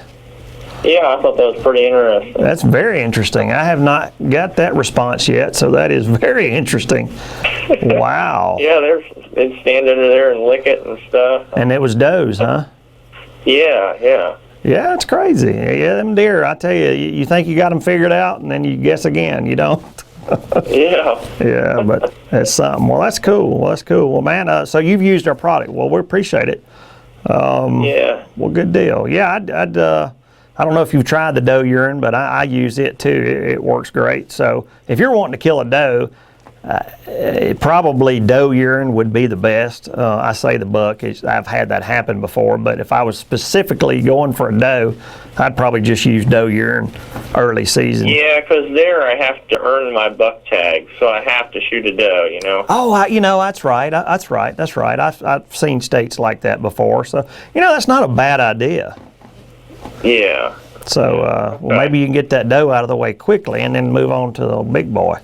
Yeah, I thought that was pretty interesting. That's very interesting. I have not got that response yet, so that is very interesting. Wow. Yeah, they'd stand under there and lick it and stuff. And it was does, huh? Yeah. Yeah, it's crazy. Yeah, them deer, I tell you, you think you got them figured out, and then you guess again, you don't. Yeah. Yeah, but that's something. Well, that's cool. Well, man, so you've used our product. Well, we appreciate it. Yeah. Well, good deal. Yeah, I don't know if you've tried the doe urine, but I use it too. It works great. So if you're wanting to kill a doe, probably doe urine would be the best. I say the buck. I've had that happen before, but if I was specifically going for a doe, I'd probably just use doe urine early season. Yeah, because there I have to earn my buck tag, so I have to shoot a doe, you know. Oh, that's right. That's right. I've seen states like that before. So, that's not a bad idea. Yeah. So, maybe you can get that doe out of the way quickly and then move on to the big boy.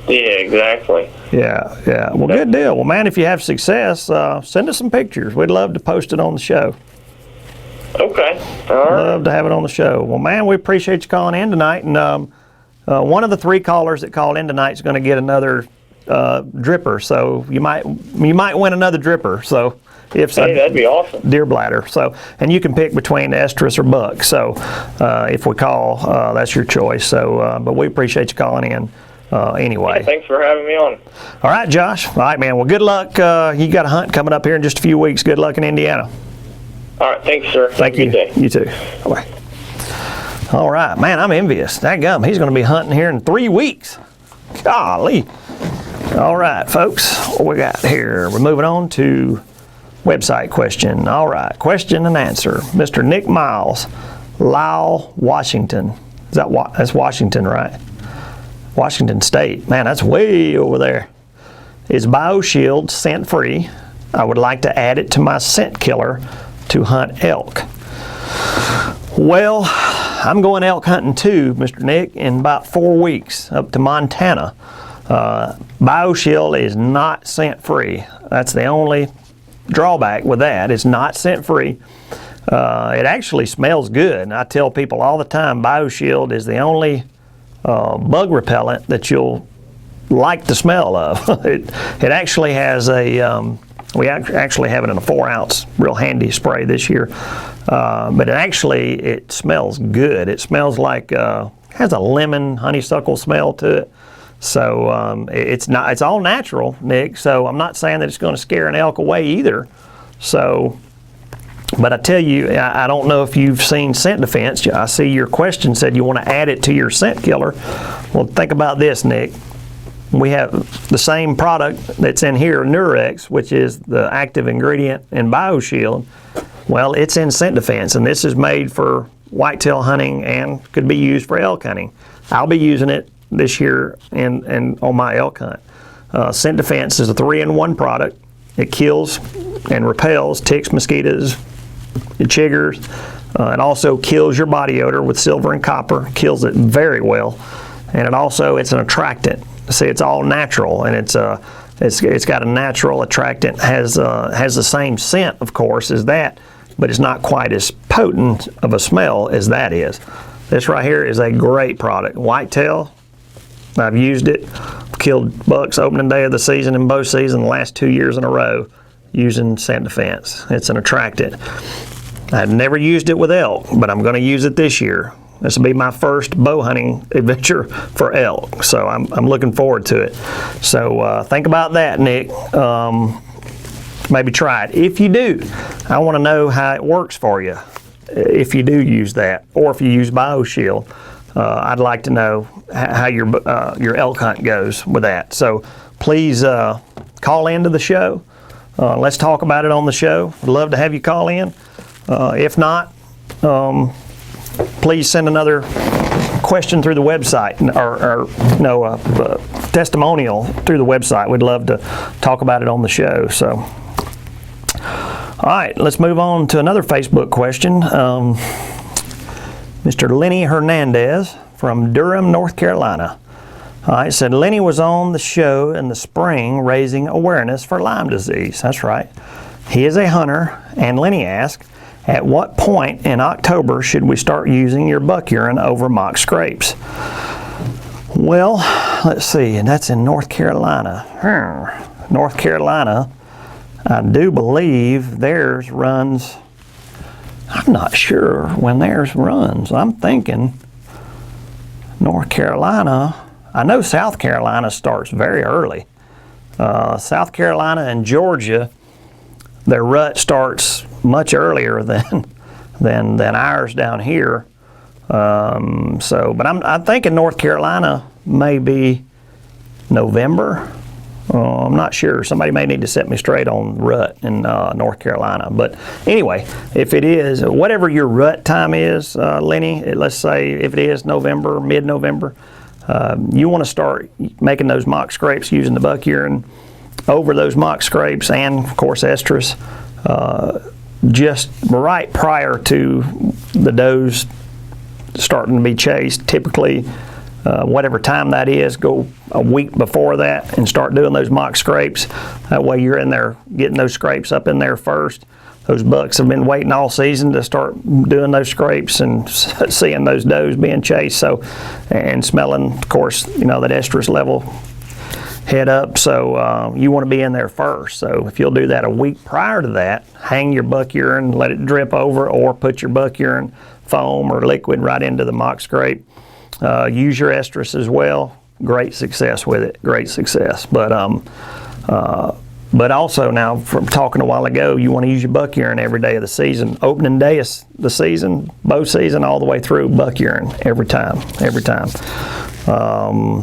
Yeah, exactly. Yeah. Well, good deal. Well, man, if you have success, send us some pictures. We'd love to post it on the show. Okay. All right. Love to have it on the show. Well, man, we appreciate you calling in tonight. And one of the 3 callers that called in tonight is going to get another dripper. So you might win another dripper. So if so, hey, that'd be awesome. Deer bladder. So, and you can pick between estrus or buck. So if we call, that's your choice. So, but we appreciate you calling in. Anyway. Yeah, thanks for having me on. All right, Josh. All right, man. Well, good luck. You got a hunt coming up here in just a few weeks. Good luck in Indiana. All right. Thanks, sir. Thank you. Good day. You too. Bye. All right, man. I'm envious. Dadgum, he's going to be hunting here in 3 weeks. Golly. All right, folks. What we got here? We're moving on to website question. All right. Question and answer. Mr. Nick Miles, Lyle, Washington. That's Washington, right? Washington State. Man, that's way over there. Is BioShield scent free? I would like to add it to my scent killer to hunt elk. Well, I'm going elk hunting too, Mr. Nick, in about 4 weeks up to Montana. BioShield is not scent free. That's the only drawback with that. It's not scent free. It actually smells good. And I tell people all the time, BioShield is the only bug repellent that you'll like the smell of. It actually has we actually have it in a 4-ounce real handy spray this year, but it smells good. It smells like has a lemon honeysuckle smell to it. So it's all natural, Nick. So I'm not saying that it's going to scare an elk away either. So. But I tell you, I don't know if you've seen Scent Defense. I see your question said you want to add it to your scent killer. Well, think about this, Nick. We have the same product that's in here, Nurex, which is the active ingredient in BioShield. Well, it's in Scent Defense, and this is made for whitetail hunting and could be used for elk hunting. I'll be using it this year and on my elk hunt. Scent Defense is a 3-in-1 product. It kills and repels ticks, mosquitoes, chiggers. It also kills your body odor with silver and copper. Kills it very well, and it's an attractant. See, it's all natural, and it's got a natural attractant. Has the same scent, of course, as that, but it's not quite as potent of a smell as that is. This right here is a great product. Whitetail. I've used it. Killed bucks opening day of the season and bow season the last 2 years in a row using Scent Defense. It's an attractant. I've never used it with elk, but I'm going to use it this year. This will be my first bow hunting adventure for elk, so I'm looking forward to it. So think about that, Nick. Maybe try it. If you do, I want to know how it works for you. If you do use that, or if you use BioShield, I'd like to know how your elk hunt goes with that. So please call into the show. Let's talk about it on the show. I'd love to have you call in. If not, please send another question through the website or testimonial through the website. We'd love to talk about it on the show. So, all right, let's move on to another Facebook question. Mr. Lenny Hernandez from Durham, North Carolina. All right, said Lenny was on the show in the spring raising awareness for Lyme disease. That's right. He is a hunter, and Lenny asked, At what point in October should we start using your buck urine over mock scrapes? Well, let's see, and that's in North Carolina. North Carolina, I do believe theirs runs, I'm not sure when theirs runs. I'm thinking North Carolina, I know South Carolina starts very early. South Carolina and Georgia, their rut starts much earlier than ours down here. But I'm thinking North Carolina may be November. I'm not sure. Somebody may need to set me straight on rut in North Carolina. But anyway, if it is, whatever your rut time is, Lenny, let's say if it is November, mid-November, you want to start making those mock scrapes using the buck urine over those mock scrapes and, of course, estrus just right prior to the does starting to be chased. Typically, whatever time that is, go a week before that and start doing those mock scrapes. That way you're in there getting those scrapes up in there first. Those bucks have been waiting all season to start doing those scrapes and seeing those does being chased. And smelling, of course, that estrus level head up. So you want to be in there first. So if you'll do that a week prior to that, hang your buck urine, let it drip over, or put your buck urine foam or liquid right into the mock scrape. Use your estrus as well. Great success with it. Great success. But also now, from talking a while ago, you want to use your buck urine every day of the season. Opening day of the season, bow season, all the way through, buck urine every time.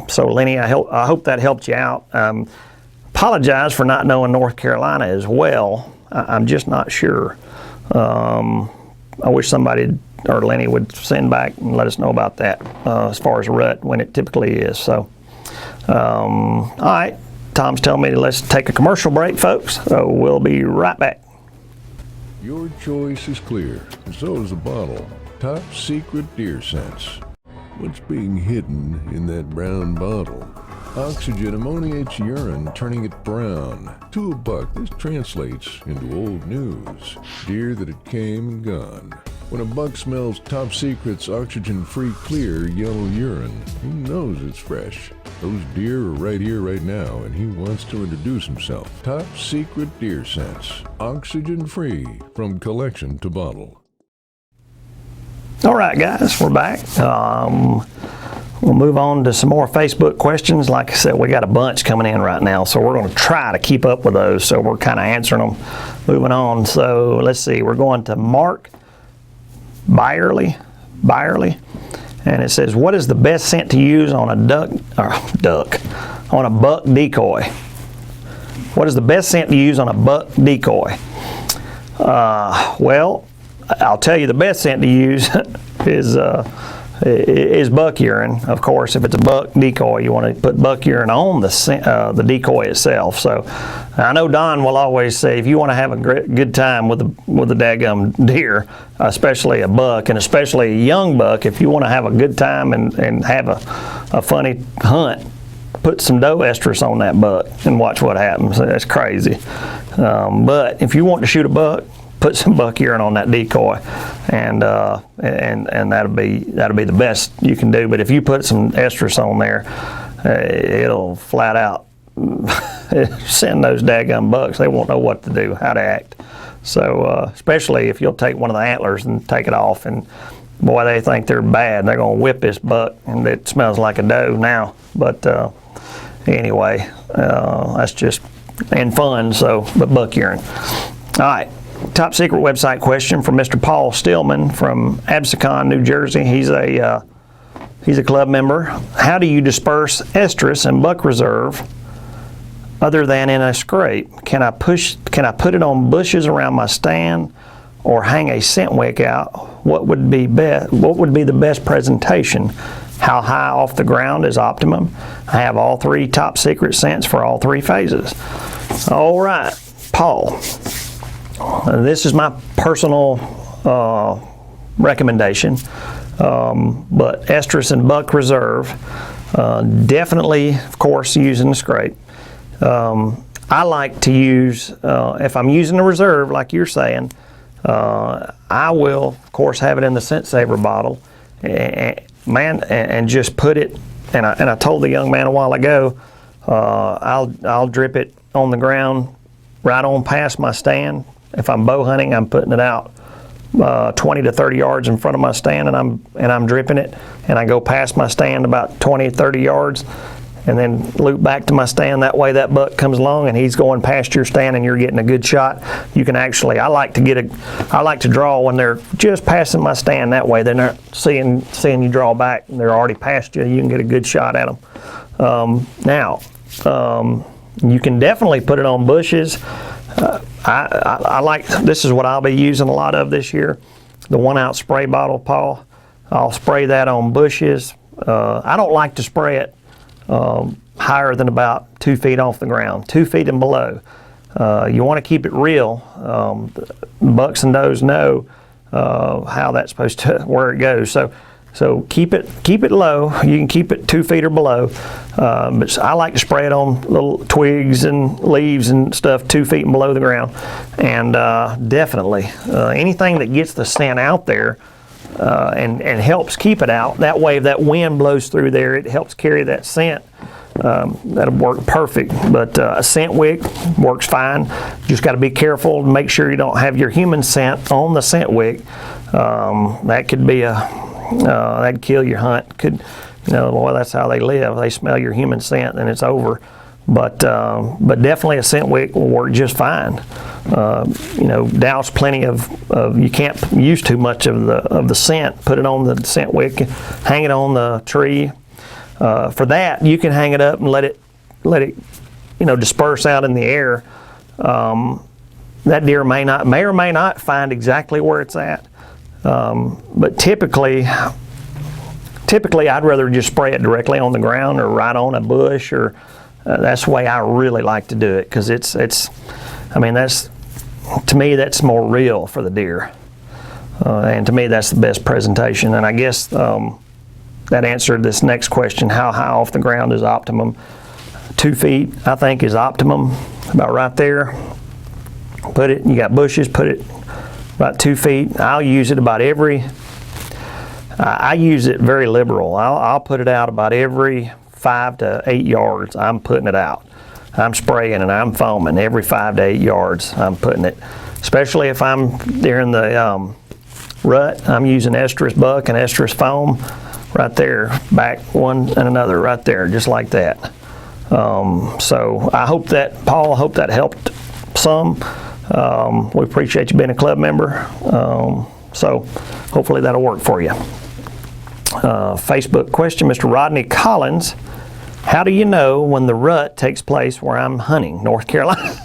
So Lenny, I hope that helped you out. Apologize for not knowing North Carolina as well. I'm just not sure. I wish somebody or Lenny would send back and let us know about that as far as rut, when it typically is. So, all right, Tom's telling me let's take a commercial break, folks. So we'll be right back. Your choice is clear, and so is the bottle. Top Secret Deer Scents. What's being hidden in that brown bottle? Oxygen ammoniates urine, turning it brown. To a buck, this translates into old news. Deer that had came and gone. When a buck smells Top Secret's oxygen-free, clear, yellow urine, he knows it's fresh. Those deer are right here, right now, and he wants to introduce himself. Top Secret Deer Scents. Oxygen-free, from collection to bottle. All right, guys, we're back. We'll move on to some more Facebook questions. Like I said, we got a bunch coming in right now, so we're going to try to keep up with those. So we're kind of answering them, moving on. So let's see, we're going to Mark Byerly, and it says, what is the best scent to use on a on a buck decoy? What is the best scent to use on a buck decoy? Well, I'll tell you the best scent to use is buck urine. Of course, if it's a buck decoy, you want to put buck urine on the decoy itself. So I know Don will always say, if you want to have a good time with the daggum deer, especially a buck, and especially a young buck, if you want to have a good time and have a funny hunt, put some doe estrus on that buck and watch what happens. That's crazy. But if you want to shoot a buck, put some buck urine on that decoy, and that'll be the best you can do. But if you put some estrus on there, it'll flat out send those daggum bucks. They won't know what to do, how to act. So especially if you'll take one of the antlers and take it off, and boy, they think they're bad. They're gonna whip this buck, and it smells like a doe now. But anyway, that's just and fun. So, but buck urine. All right. Top secret website question from Mr. Paul Stillman from Absecon, New Jersey. He's a club member. How do you disperse estrus in buck reserve other than in a scrape? Can I put it on bushes around my stand or hang a scent wick out? What would be the best presentation? How high off the ground is optimum? I have all three top secret scents for all three phases. All right, Paul. This is my personal recommendation, but estrus and buck reserve, definitely, of course, using the scrape. I like to use, if I'm using a reserve, like you're saying, I will, of course, have it in the Scent Saver bottle, and just put it. And I told the young man a while ago, I'll drip it on the ground, right on past my stand. If I'm bow hunting, I'm putting it out 20 to 30 yards in front of my stand, and I'm dripping it, and I go past my stand about 20 to 30 yards, and then loop back to my stand. That way that buck comes along and he's going past your stand and you're getting a good shot. You can actually, I like to draw when they're just passing my stand. That way they're not seeing you draw back and they're already past you. You can get a good shot at them. You can definitely put it on bushes. I like, this is what I'll be using a lot of this year, the 1-ounce spray bottle, Paul. I'll spray that on bushes. I don't like to spray it higher than about 2 feet off the ground, 2 feet and below. You want to keep it real. Bucks and does know how that's supposed to, where it goes. So keep it low. You can keep it 2 feet or below. But I like to spray it on little twigs and leaves and stuff 2 feet and below the ground. And definitely anything that gets the scent out there and helps keep it out. That way, if that wind blows through there, it helps carry that scent. That'll work perfect. But a scent wick works fine. Just got to be careful to make sure you don't have your human scent on the scent wick. That could be that'd kill your hunt. Could, boy, that's how they live. They smell your human scent, then it's over. But definitely a scent wick will work just fine. Douse plenty of. You can't use too much of the scent. Put it on the scent wick, hang it on the tree. For that, you can hang it up and let it disperse out in the air. That deer may or may not find exactly where it's at. But typically I'd rather just spray it directly on the ground or right on a bush, or that's the way I really like to do it, because to me that's more real for the deer, and to me that's the best presentation. And I guess that answered this next question: how high off the ground is optimum? 2 feet, I think, is optimum, about right there. You got bushes, put it about 2 feet. I'll use it about I use it very liberal. I'll put it out about every 5 to 8 yards. I'm putting it out. I'm spraying and I'm foaming every 5 to 8 yards. I'm putting it, especially if I'm during the rut. I'm using estrus buck and estrus foam right there, back one and another right there, just like that. So I hope that, Paul, helped some. We appreciate you being a club member. So hopefully that'll work for you. Facebook question, Mr. Rodney Collins: how do you know when the rut takes place where I'm hunting, North Carolina?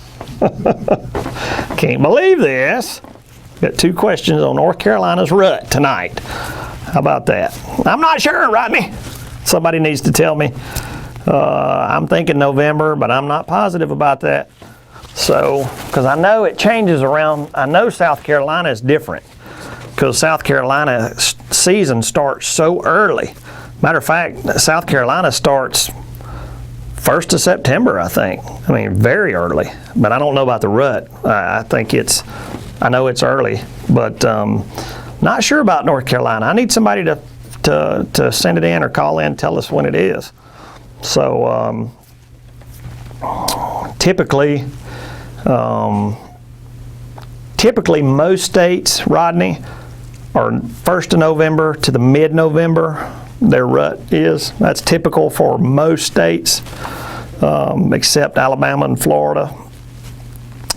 Can't believe this. Got 2 questions on North Carolina's rut tonight. How about that? I'm not sure, Rodney. Somebody needs to tell me. I'm thinking November, but I'm not positive about that. So, because I know it changes around. I know South Carolina is different, because South Carolina season starts so early. Matter of fact, South Carolina starts 1st of September, I think. I mean, very early. But I don't know about the rut. I know it's early, but not sure about North Carolina. I need somebody to send it in or call in, tell us when it is. So typically most states, Rodney, are 1st of November to the mid-November. Their rut is. That's typical for most states, except Alabama and Florida.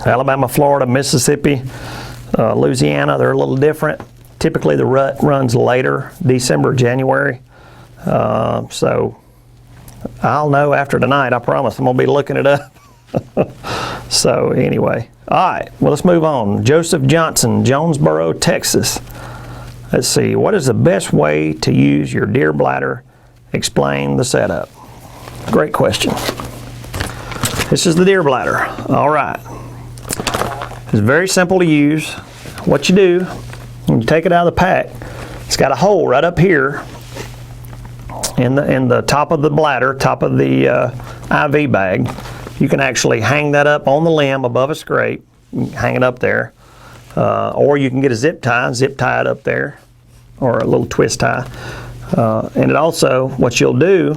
Alabama, Florida, Mississippi, Louisiana, they're a little different. Typically the rut runs later, December, January. So I'll know after tonight, I promise. I'm going to be looking it up. So anyway, all right, well, let's move on. Joseph Johnson, Jonesboro, Texas. Let's see, what is the best way to use your deer bladder? Explain the setup. Great question. This is the deer bladder. All right. It's very simple to use. What you do, when you take it out of the pack, it's got a hole right up here in the top of the bladder, top of the IV bag. You can actually hang that up on the limb above a scrape. Hang it up there. or you can get a zip tie it up there, or a little twist tie. And it also, what you'll do,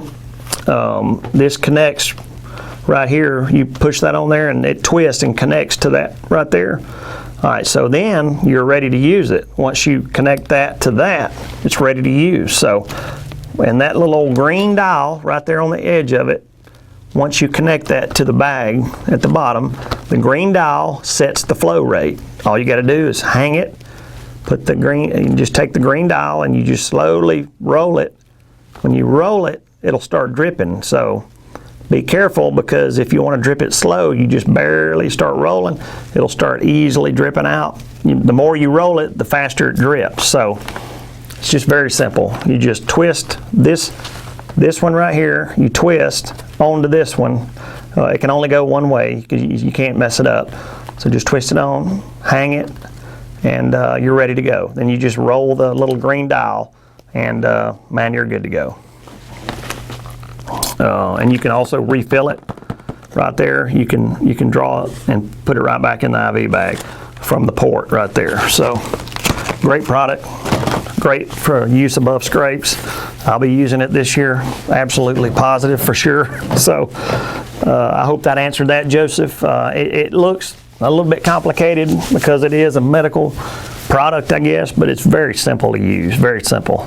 this connects right here. You push that on there and it twists and connects to that right there. All right, so then you're ready to use it. Once you connect that to that, it's ready to use. So, and that little old green dial right there on the edge of it, once you connect that to the bag at the bottom, the green dial sets the flow rate. All you got to do is hang it, put the green, you just take the green dial and you just slowly roll it. When you roll it, it'll start dripping. So be careful, because if you want to drip it slow, you just barely start rolling, it'll start easily dripping out. The more you roll it, the faster it drips. So it's just very simple. You just twist this one right here, you twist onto this one. It can only go one way because you can't mess it up. So just twist it on, hang it, and you're ready to go. Then you just roll the little green dial, and man, you're good to go. And you can also refill it right there. You can draw it and put it right back in the IV bag from the port right there. So great product, great for use above scrapes. I'll be using it this year, absolutely positive for sure. So I hope that answered that, Joseph. It looks a little bit complicated because it is a medical product, I guess, but it's very simple to use, very simple.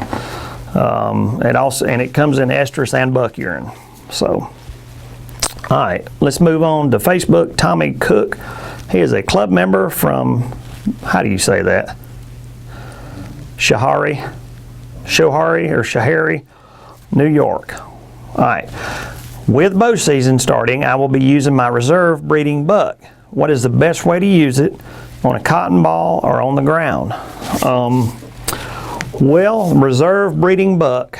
It comes in estrus and buck urine. So, all right, let's move on to Facebook. Tommy Cook, he is a club member from, how do you say that? Shohari, New York. All right, with bow season starting, I will be using my reserve breeding buck. What is the best way to use it, on a cotton ball or on the ground? Well, reserve breeding buck,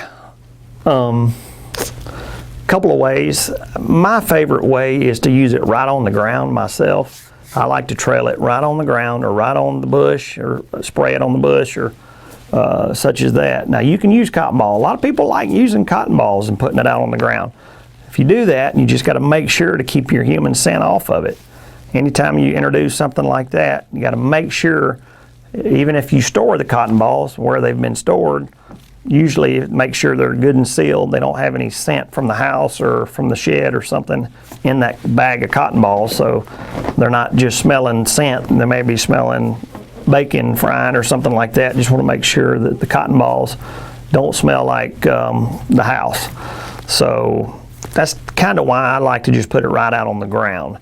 couple of ways. My favorite way is to use it right on the ground myself. I like to trail it right on the ground or right on the bush, or spray it on the bush, or such as that. Now you can use cotton ball. A lot of people like using cotton balls and putting it out on the ground. If you do that, you just got to make sure to keep your human scent off of it. Anytime you introduce something like that, you got to make sure, even if you store the cotton balls where they've been stored, usually make sure they're good and sealed. They don't have any scent from the house or from the shed or something in that bag of cotton balls, so they're not just smelling scent. They may be smelling bacon frying or something like that. Just want to make sure that the cotton balls don't smell like the house. So that's kind of why I like to just put it right out on the ground.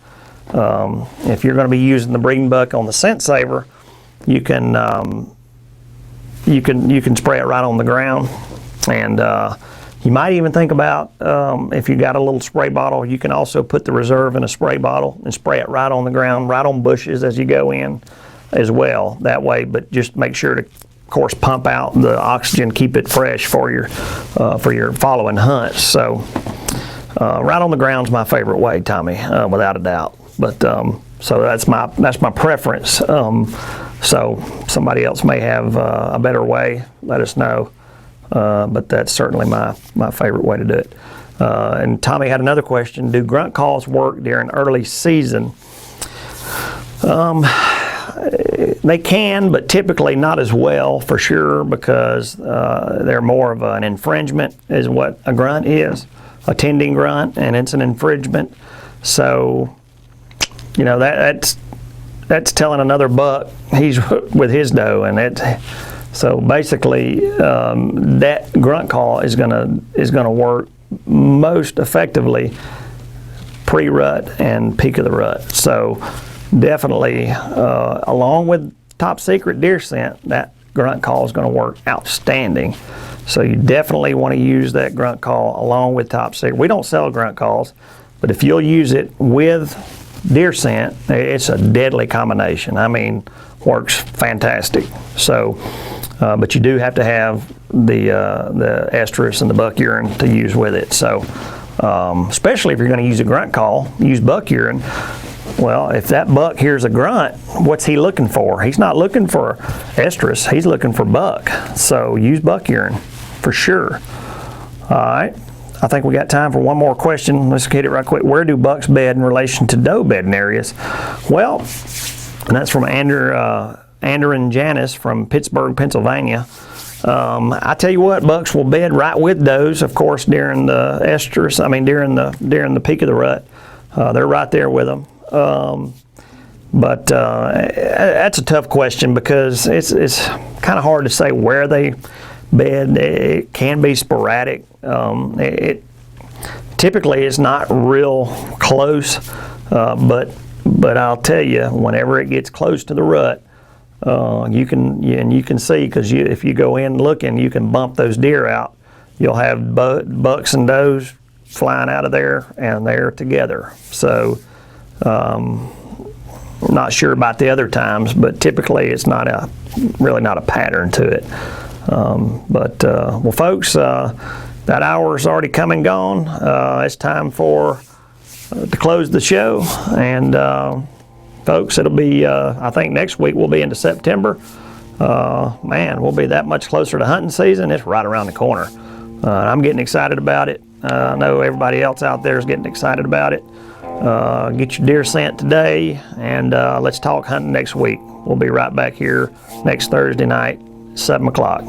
If you're going to be using the breeding buck on the scent saver, you can spray it right on the ground, and you might even think about, if you got a little spray bottle, you can also put the reserve in a spray bottle and spray it right on the ground, right on bushes as you go in as well. That way, but just make sure to, of course, pump out the oxygen, keep it fresh for your following hunts. So right on the ground's my favorite way, Tommy, without a doubt. But so that's my preference. So somebody else may have a better way, let us know. But that's certainly my favorite way to do it. And Tommy had another question. Do grunt calls work during early season? They can, but typically not as well, for sure, because they're more of an infringement is what a grunt is, a tending grunt, and it's an infringement. So, you know, that's telling another buck he's with his doe, and so basically that grunt call is gonna work most effectively pre-rut and peak of the rut. So definitely, along with top secret deer scent, that grunt call is going to work outstanding. So you definitely want to use that grunt call along with top secret. We don't sell grunt calls, but if you'll use it with deer scent, it's a deadly combination. I mean, works fantastic. So, but you do have to have the estrus and the buck urine to use with it. So, especially if you're going to use a grunt call, use buck urine. Well, if that buck hears a grunt, what's he looking for? He's not looking for estrus, he's looking for buck. So use buck urine for sure. All right, I think we got time for one more question. Let's get it right quick. Where do bucks bed in relation to doe bedding areas? Well, and that's from Andrew Andrew Janice from Pittsburgh, Pennsylvania. I tell you what, bucks will bed right with does, of course, during the estrus. I mean, during the peak of the rut, they're right there with them. But that's a tough question because it's kind of hard to say where they bed. It can be sporadic. Typically it's not real close, but I'll tell you, whenever it gets close to the rut, you can see, because if you go in looking, you can bump those deer out. You'll have bucks and does flying out of there, and they're together. So I'm not sure about the other times, but typically it's really not a pattern to it. Well, folks, that hour's already come and gone. It's time to close the show, and folks, it'll be, I think next week we'll be into September. Man, we'll be that much closer to hunting season. It's right around the corner. I'm getting excited about it. I know everybody else out there is getting excited about it. Get your deer scent today, and let's talk hunting next week. We'll be right back here next Thursday night, 7 o'clock.